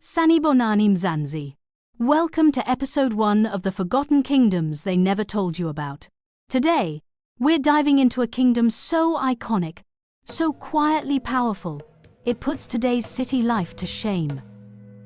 Sanibonani Mzansi. Welcome to episode 1 of the Forgotten Kingdoms They Never Told You About. Today, we're diving into a kingdom so iconic, so quietly powerful, it puts today's city life to shame.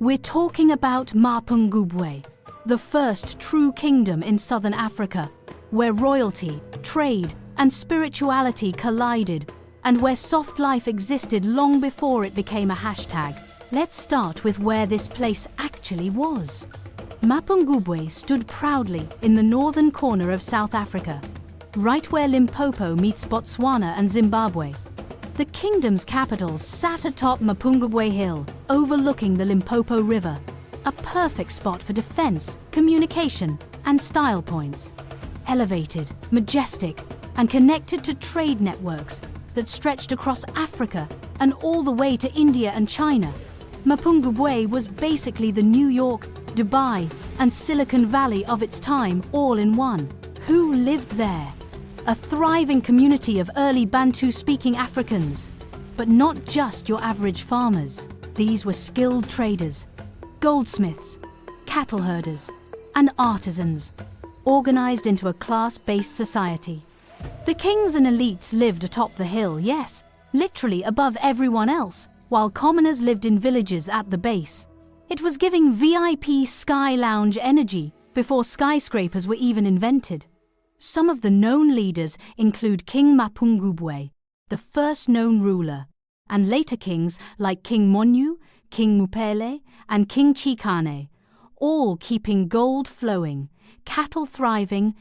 We're talking about Mapungubwe, the first true kingdom in southern Africa, where royalty, trade, and spirituality collided, and where soft life existed long before it became a hashtag. Let's start with where this place actually was. Mapungubwe stood proudly in the northern corner of South Africa, right where Limpopo meets Botswana and Zimbabwe. The kingdom's capital sat atop Mapungubwe Hill, overlooking the Limpopo River, a perfect spot for defense, communication, and style points. Elevated, majestic, and connected to trade networks that stretched across Africa and all the way to India and China, Mapungubwe was basically the New York, Dubai, and Silicon Valley of its time all in one. Who lived there? A thriving community of early Bantu-speaking Africans. But not just your average farmers. These were skilled traders, goldsmiths, cattle herders, and artisans, organized into a class-based society. The kings and elites lived atop the hill, yes, literally above everyone else, while commoners lived in villages at the base. It was giving VIP sky lounge energy before skyscrapers were even invented. Some of the known leaders include King Mapungubwe, the first known ruler, and later kings like King Monyu, King Mupele, and King Chikane, all keeping gold flowing, cattle thriving,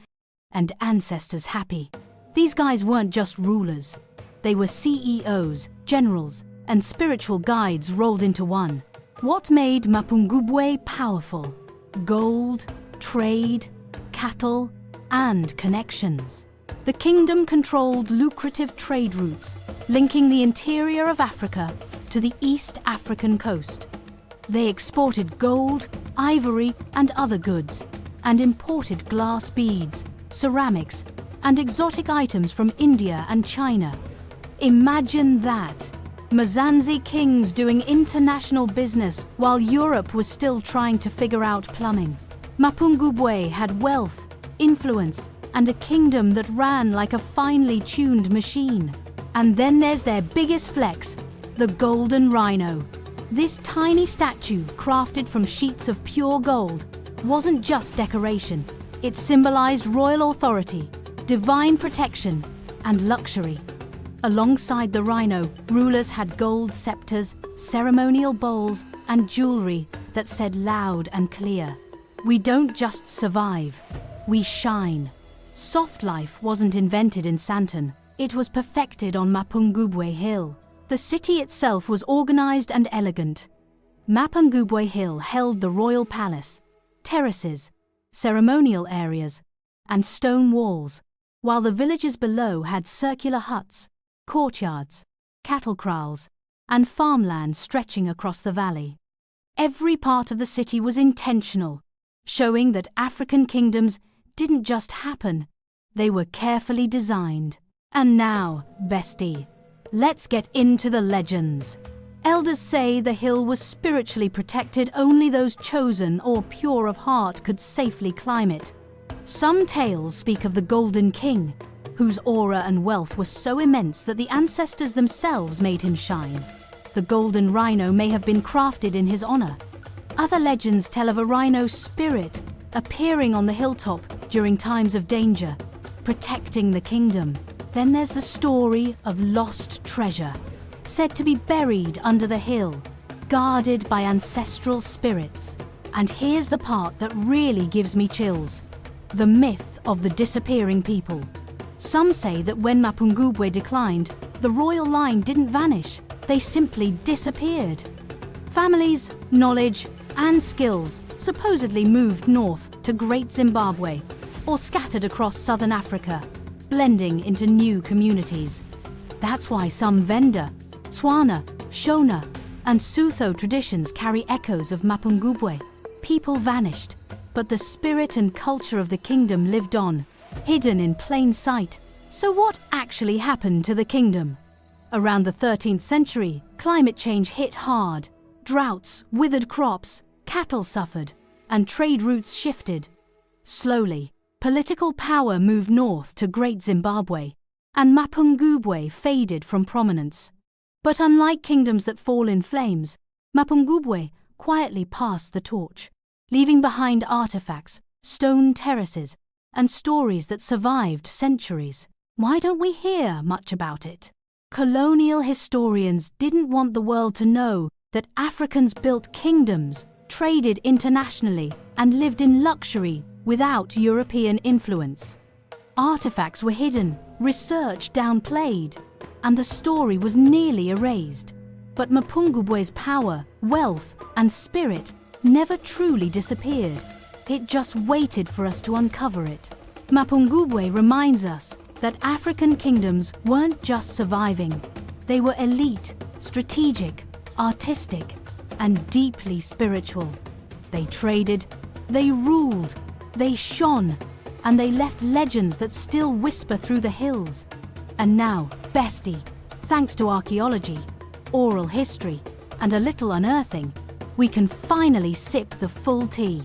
and ancestors happy. These guys weren't just rulers. They were CEOs, generals, and spiritual guides rolled into one. What made Mapungubwe powerful? Gold, trade, cattle, and connections. The kingdom controlled lucrative trade routes, linking the interior of Africa to the East African coast. They exported gold, ivory, and other goods, and imported glass beads, ceramics, and exotic items from India and China. Imagine that! Mzansi kings doing international business while Europe was still trying to figure out plumbing. Mapungubwe had wealth, influence, and a kingdom that ran like a finely tuned machine. And then there's their biggest flex, the golden rhino. This tiny statue, crafted from sheets of pure gold, wasn't just decoration. It symbolized royal authority, divine protection, and luxury. Alongside the rhino, rulers had gold scepters, ceremonial bowls, and jewelry that said loud and clear, "We don't just survive, we shine." Soft life wasn't invented in Santon, it was perfected on Mapungubwe Hill. The city itself was organized and elegant. Mapungubwe Hill held the royal palace, terraces, ceremonial areas, and stone walls, while the villages below had circular huts, courtyards, cattle kraals, and farmland stretching across the valley. Every part of the city was intentional, showing that African kingdoms didn't just happen, they were carefully designed. And now, bestie, let's get into the legends. Elders say the hill was spiritually protected, only those chosen or pure of heart could safely climb it. Some tales speak of the Golden King, whose aura and wealth were so immense that the ancestors themselves made him shine. The golden rhino may have been crafted in his honor. Other legends tell of a rhino spirit appearing on the hilltop during times of danger, protecting the kingdom. Then there's the story of lost treasure, said to be buried under the hill, guarded by ancestral spirits. And here's the part that really gives me chills: the myth of the disappearing people. Some say that when Mapungubwe declined, the royal line didn't vanish, they simply disappeared. Families, knowledge, and skills supposedly moved north to Great Zimbabwe or scattered across southern Africa, blending into new communities. That's why some Venda, Tswana, Shona, and Sotho traditions carry echoes of Mapungubwe. People vanished, but the spirit and culture of the kingdom lived on, hidden in plain sight. So what actually happened to the kingdom? Around the 13th century, climate change hit hard. Droughts, withered crops, cattle suffered, and trade routes shifted. Slowly, political power moved north to Great Zimbabwe, and Mapungubwe faded from prominence. But unlike kingdoms that fall in flames, Mapungubwe quietly passed the torch, leaving behind artifacts, stone terraces, and stories that survived centuries. Why don't we hear much about it? Colonial historians didn't want the world to know that Africans built kingdoms, traded internationally, and lived in luxury without European influence. Artifacts were hidden, research downplayed, and the story was nearly erased. But Mapungubwe's power, wealth, and spirit never truly disappeared. It just waited for us to uncover it. Mapungubwe reminds us that African kingdoms weren't just surviving. They were elite, strategic, artistic, and deeply spiritual. They traded, they ruled, they shone, and they left legends that still whisper through the hills. And now, bestie, thanks to archaeology, oral history, and a little unearthing, we can finally sip the full tea.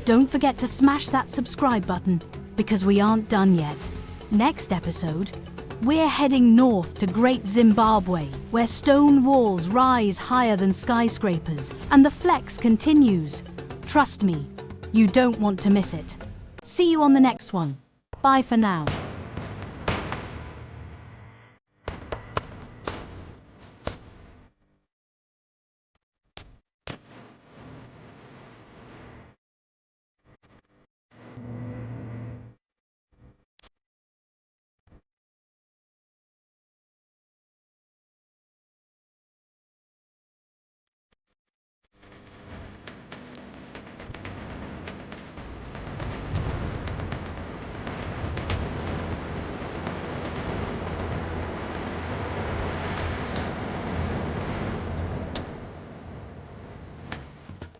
Don't forget to smash that subscribe button, because we aren't done yet. Next episode, we're heading north to Great Zimbabwe, where stone walls rise higher than skyscrapers, and the flex continues. Trust me, you don't want to miss it. See you on the next one. Bye for now.